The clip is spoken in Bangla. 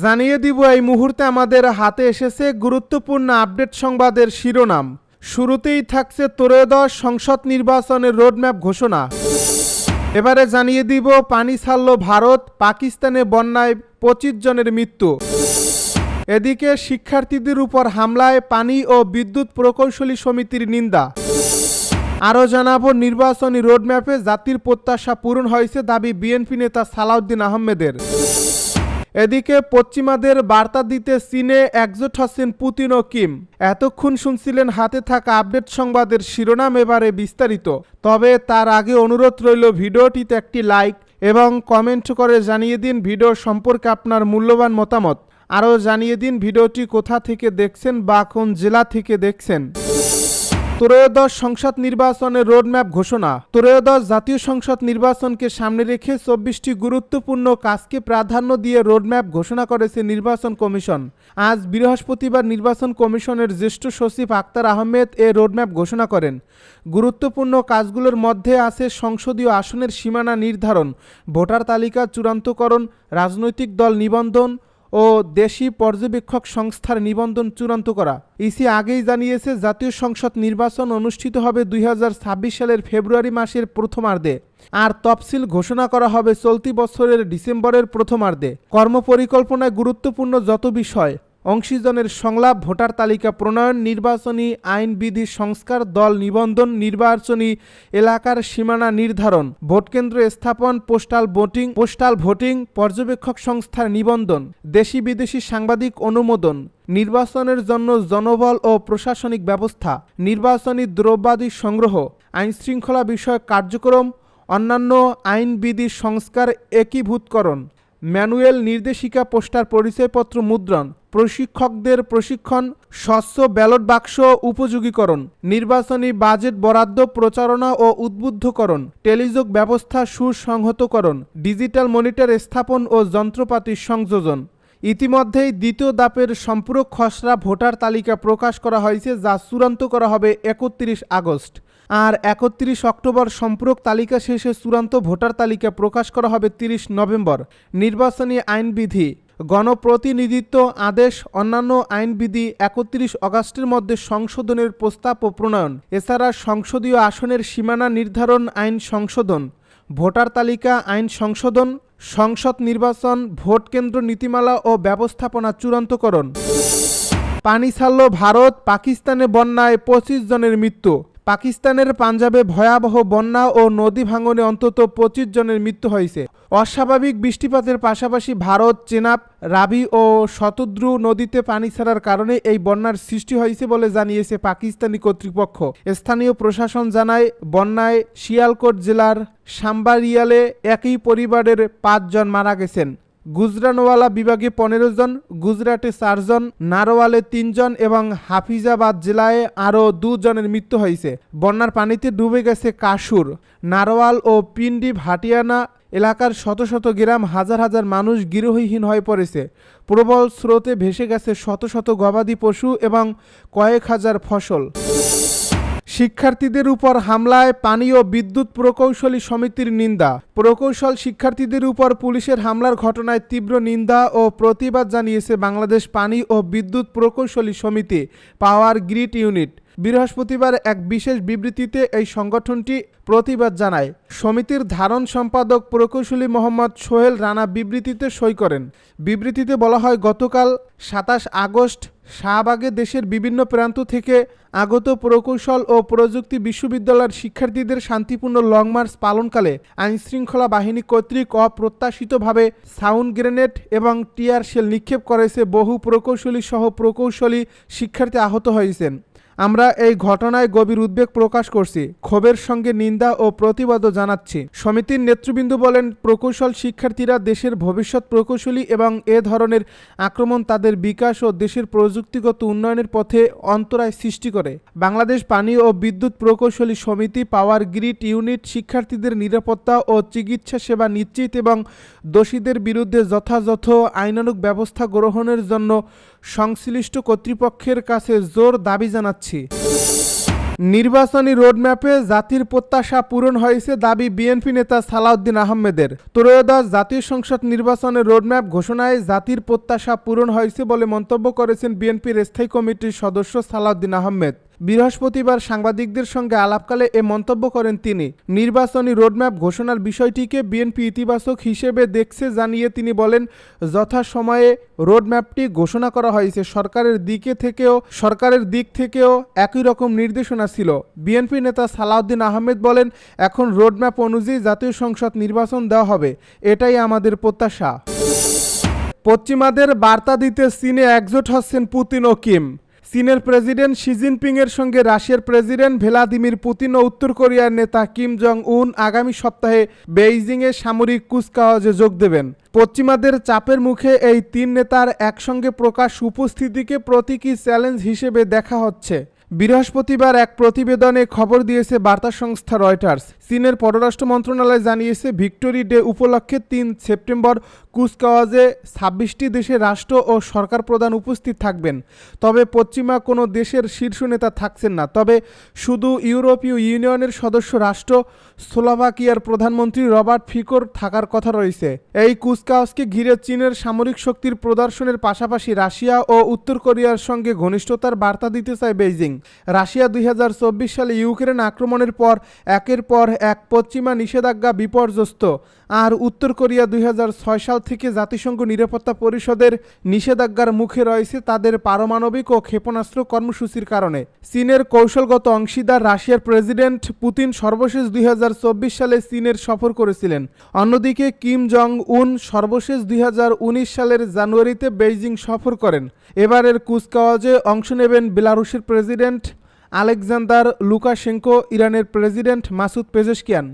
জানিয়ে দিব এই মুহূর্তে আমাদের হাতে এসেছে গুরুত্বপূর্ণ আপডেট সংবাদের শিরোনাম। শুরুতেই থাকছে ত্রয়োদশ সংসদ নির্বাচনের রোডম্যাপ ঘোষণা। এবারে জানিয়ে দিব পানি ছাড়ল ভারত, পাকিস্তানে বন্যায় 25 জনের মৃত্যু। এদিকে শিক্ষার্থীদের উপর হামলায় পানি ও বিদ্যুৎ প্রকৌশলী সমিতির নিন্দা। আরও জানাবো নির্বাচনী রোডম্যাপে জাতির প্রত্যাশা পূরণ হয়েছে দাবি বিএনপি নেতা সালাউদ্দিন আহমেদের। এদিকে পশ্চিমাদের বার্তা দিতে চীনে একজোট হচ্ছেন পুতিন ও কিম। এতক্ষণ শুনছিলেন হাতে থাকা আপডেট সংবাদের শিরোনাম, এবারে বিস্তারিত। তবে তার আগে অনুরোধ রইল ভিডিওটিতে একটি লাইক এবং কমেন্ট করে জানিয়ে দিন ভিডিও সম্পর্কে আপনার মূল্যবান মতামত। আরও জানিয়ে দিন ভিডিওটি কোথা থেকে দেখছেন বা কোন জেলা থেকে দেখছেন। ত্রয়োদশ সংসদ নির্বাচনের রোডম্যাপ ঘোষণা। ত্রয়োদশ জাতীয় সংসদ নির্বাচনকে সামনে রেখে 24টি গুরুত্বপূর্ণ কাজকে প্রাধান্য দিয়ে রোডম্যাপ ঘোষণা করেছে নির্বাচন কমিশন। আজ বৃহস্পতিবার নির্বাচন কমিশনের জ্যেষ্ঠ সচিব আক্তার আহমেদ এ রোডম্যাপ ঘোষণা করেন। গুরুত্বপূর্ণ কাজগুলোর মধ্যে আছে সংসদীয় আসনের সীমানা নির্ধারণ, ভোটার তালিকা চূড়ান্তকরণ, রাজনৈতিক দল নিবন্ধন ও দেশি পর্যবেক্ষক সংস্থার নিবন্ধন চূড়ান্ত করা। ইসি আগেই জানিয়েছে জাতীয় সংসদ নির্বাচন অনুষ্ঠিত হবে 2026 সালের ফেব্রুয়ারি মাসের প্রথমার্ধে, আর তফসিল ঘোষণা করা হবে চলতি বছরের ডিসেম্বরের প্রথমার্ধে। কর্মপরিকল্পনায় গুরুত্বপূর্ণ যত বিষয় অংশীজনের সংলাপ, ভোটার তালিকা প্রণয়ন, নির্বাচনী আইন বিধি সংস্কার, দল নিবন্ধন, নির্বাচনী এলাকার সীমানা নির্ধারণ, ভোটকেন্দ্র স্থাপন, পোস্টাল ভোটিং, পর্যবেক্ষক সংস্থার নিবন্ধন, দেশি বিদেশি সাংবাদিক অনুমোদন, নির্বাচনের জন্য জনবল ও প্রশাসনিক ব্যবস্থা, নির্বাচনী দ্রব্যাদি সংগ্রহ, আইনশৃঙ্খলা বিষয়ক কার্যক্রম, অন্যান্য আইনবিধি সংস্কার একীভূতকরণ, ম্যানুয়াল নির্দেশিকা, পোস্টার পরিচয়পত্র মুদ্রণ, প্রশিক্ষকদের প্রশিক্ষণ, স্বচ্ছ ব্যালট বাক্স উপযোগীকরণ, নির্বাচনী বাজেট বরাদ্দ, প্রচারণা ও উদ্বুদ্ধকরণ, টেলিযোগ ব্যবস্থা সুসংহতকরণ, ডিজিটাল মনিটর স্থাপন ও যন্ত্রপাতির সংযোজন। ইতিমধ্যেই দ্বিতীয় ধাপের সম্পূরক খসড়া ভোটার তালিকা প্রকাশ করা হয়েছে, যা চূড়ান্ত করা হবে 31 আগস্ট। আর 31 অক্টোবর সম্পূরক তালিকা শেষে চূড়ান্ত ভোটার তালিকা প্রকাশ করা হবে 30 নভেম্বর। নির্বাচনী আইনবিধি, গণপ্রতিনিধিত্ব আদেশ, অন্যান্য আইনবিধি 31 আগস্টের মধ্যে সংশোধনের প্রস্তাব ও প্রণয়ন। এছাড়া সংসদীয় আসনের সীমানা নির্ধারণ আইন সংশোধন, ভোটার তালিকা আইন সংশোধন, সংসদ নির্বাচন, ভোট কেন্দ্র নীতিমালা ও ব্যবস্থাপনা চূড়ান্তকরণ। পানি ছাড়ল ভারত, পাকিস্তানে বন্যায় 25 জনের মৃত্যু। পাকিস্তানের পাঞ্জাবে ভয়াবহ বন্যা ও নদী ভাঙনে অন্তত 25 জনের মৃত্যু হয়েছে। অস্বাভাবিক বৃষ্টিপাতের পাশাপাশি ভারত, চেনাব, রাবি ও শতদ্রু নদীতে পানি ছাড়ার কারণে এই বন্যার সৃষ্টি হয়েছে বলে জানিয়েছে পাকিস্তানি কর্তৃপক্ষ। স্থানীয় প্রশাসন জানায়, বন্যায় শিয়ালকোট জেলার সাম্বারিয়ালে একই পরিবারের 5 জন মারা গেছেন। গুজরানওয়ালা বিভাগে 15 জন, গুজরাটে 4 জন, নারওয়ালে 3 জন এবং হাফিজাবাদ জেলায় আরও 2 জনের মৃত্যু হয়েছে। বন্যার পানিতে ডুবে গেছে কাসুর, নারওয়াল ও পিন্ডি ভাটিয়ানা এলাকার শত শত গ্রাম, হাজার হাজার মানুষ গৃহহীন হয়ে পড়েছে। প্রবল স্রোতে ভেসে গেছে শত শত গবাদি পশু এবং কয়েক হাজার ফসল। শিক্ষার্থীদের উপর হামলায় পানি ও বিদ্যুৎ প্রকৌশলী সমিতির নিন্দা। প্রকৌশল শিক্ষার্থীদের উপর পুলিশের হামলার ঘটনায় তীব্র নিন্দা ও প্রতিবাদ জানিয়েছে বাংলাদেশ পানি ও বিদ্যুৎ প্রকৌশলী সমিতি, পাওয়ার গ্রিড ইউনিট। বৃহস্পতিবার এক বিশেষ বিবৃতিতে এই সংগঠনটি প্রতিবাদ জানায়। সমিতির ধারণ সম্পাদক প্রকৌশলী মোহাম্মদ সোহেল রানা বিবৃতিতে সই করেন। বিবৃতিতে বলা হয়, গতকাল 27 আগস্ট শাহবাগে দেশের বিভিন্ন প্রান্ত থেকে আগত প্রকৌশল ও প্রযুক্তি বিশ্ববিদ্যালয়ের শিক্ষার্থীদের শান্তিপূর্ণ লং মার্চ পালনকালে আইনশৃঙ্খলা বাহিনী কর্তৃক অপ্রত্যাশিতভাবে সাউন্ড গ্রেনেড এবং টিয়ার শেল নিক্ষেপ করেছে। বহু প্রকৌশলী সহ প্রকৌশলী শিক্ষার্থী আহত হয়েছেন। আমরা এই ঘটনায় গভীর উদ্বেগ প্রকাশ করছি, ক্ষোভের সঙ্গে নিন্দা ও প্রতিবাদও জানাচ্ছি। সমিতির নেতৃবৃন্দ বলেন, প্রকৌশল শিক্ষার্থীরা দেশের ভবিষ্যৎ প্রকৌশলী এবং এ ধরনের আক্রমণ তাদের বিকাশ ও দেশের প্রযুক্তিগত উন্নয়নের পথে অন্তরায় সৃষ্টি করে। বাংলাদেশ পানি ও বিদ্যুৎ প্রকৌশলী সমিতি, পাওয়ার গ্রিড ইউনিট শিক্ষার্থীদের নিরাপত্তা ও চিকিৎসা সেবা নিশ্চিত এবং দোষীদের বিরুদ্ধে যথাযথ আইনানুগ ব্যবস্থা গ্রহণের জন্য সংশ্লিষ্ট কর্তৃপক্ষের কাছে জোর দাবি জানাচ্ছি। নির্বাচনী রোডম্যাপে জাতির প্রত্যাশা পূরণ হয়েছে দাবি বিএনপি নেতা সালাউদ্দিন আহমেদের। ত্রয়োদশ জাতীয় সংসদ নির্বাচনের রোডম্যাপ ঘোষণায় জাতির প্রত্যাশা পূরণ হয়েছে বলে মন্তব্য করেছেন বিএনপির স্থায়ী কমিটির সদস্য সালাউদ্দিন আহমেদ। বৃহস্পতিবার সাংবাদিকদের সঙ্গে আলাপকালে এ মন্তব্য করেন তিনি। নির্বাচনী রোডম্যাপ ঘোষণার বিষয়টিকে বিএনপি ইতিবাচক হিসেবে দেখছে জানিয়ে তিনি বলেন, যথাসময়ে রোডম্যাপটি ঘোষণা করা হয়েছে। সরকারের দিক থেকেও একই রকম নির্দেশনা ছিল। বিএনপি নেতা সালাউদ্দিন আহমেদ বলেন, এখন রোডম্যাপ অনুযায়ী জাতীয় সংসদ নির্বাচন দেওয়া হবে, এটাই আমাদের প্রত্যাশা। পশ্চিমাদের বার্তা দিতে চীনে একজোট হচ্ছেন পুতিন ও কিম। চীনের প্রেসিডেন্ট শি জিনপিংয়ের সঙ্গে রাশিয়ার প্রেসিডেন্ট ভ্লাদিমির পুতিন ও উত্তর কোরিয়ার নেতা কিম জং উন আগামী সপ্তাহে বেইজিংয়ে সামরিক কুচকাওয়াজে যোগ দেবেন। পশ্চিমাদের চাপের মুখে এই তিন নেতার একসঙ্গে প্রকাশ উপস্থিতিকে প্রতীকী চ্যালেঞ্জ হিসেবে দেখা হচ্ছে। বৃহস্পতিবার এক প্রতিবেদনে খবর দিয়েছে বার্তা সংস্থা রয়টার্স। চীনের পররাষ্ট্র মন্ত্রণালয় জানিয়েছে, ভিক্টোরি ডে উপলক্ষে ৩ সেপ্টেম্বর কুচকাওয়াজে ২৬টি দেশের রাষ্ট্র ও সরকার প্রধান উপস্থিত থাকবেন। তবে পশ্চিমা কোনো দেশের শীর্ষ নেতা থাকছেন না। তবে শুধু ইউরোপীয় ইউনিয়নের সদস্য রাষ্ট্র স্লোভাকিয়ার প্রধানমন্ত্রী রবার্ট ফিকোর থাকার কথা রয়েছে। এই কুচকাওয়াজকে ঘিরে চীনের সামরিক শক্তির প্রদর্শনের পাশাপাশি রাশিয়া ও উত্তর কোরিয়ার সঙ্গে ঘনিষ্ঠতার বার্তা দিতে চায় বেইজিং। রাশিয়া ২০২৪ সালে ইউক্রেন আক্রমণের পর একের পর এক পশ্চিমা নিষেধাজ্ঞা বিপর্যস্ত। আর উত্তর কোরিয়া ২০০৬ সাল থেকে জাতিসংঘ নিরাপত্তা পরিষদের নিষেধাজ্ঞার মুখে রয়েছে তাদের পারমাণবিক ও ক্ষেপণাস্ত্র কর্মসূচির কারণে। চীনের কৌশলগত অংশীদার রাশিয়ার প্রেসিডেন্ট পুতিন সর্বশেষ ২০২৪ সালে চীনের সফর করেছিলেন। অন্যদিকে কিম জং উন সর্বশেষ ২০১৯ সালের জানুয়ারিতে বেইজিং সফর করেন। এবারের কুচকাওয়াজে অংশ নেবেন বেলারুশের প্রেসিডেন্ট আলেকজান্দার লুকাশেঙ্কো, ইরানের প্রেসিডেন্ট মাসুদ পেজেশকিয়ান।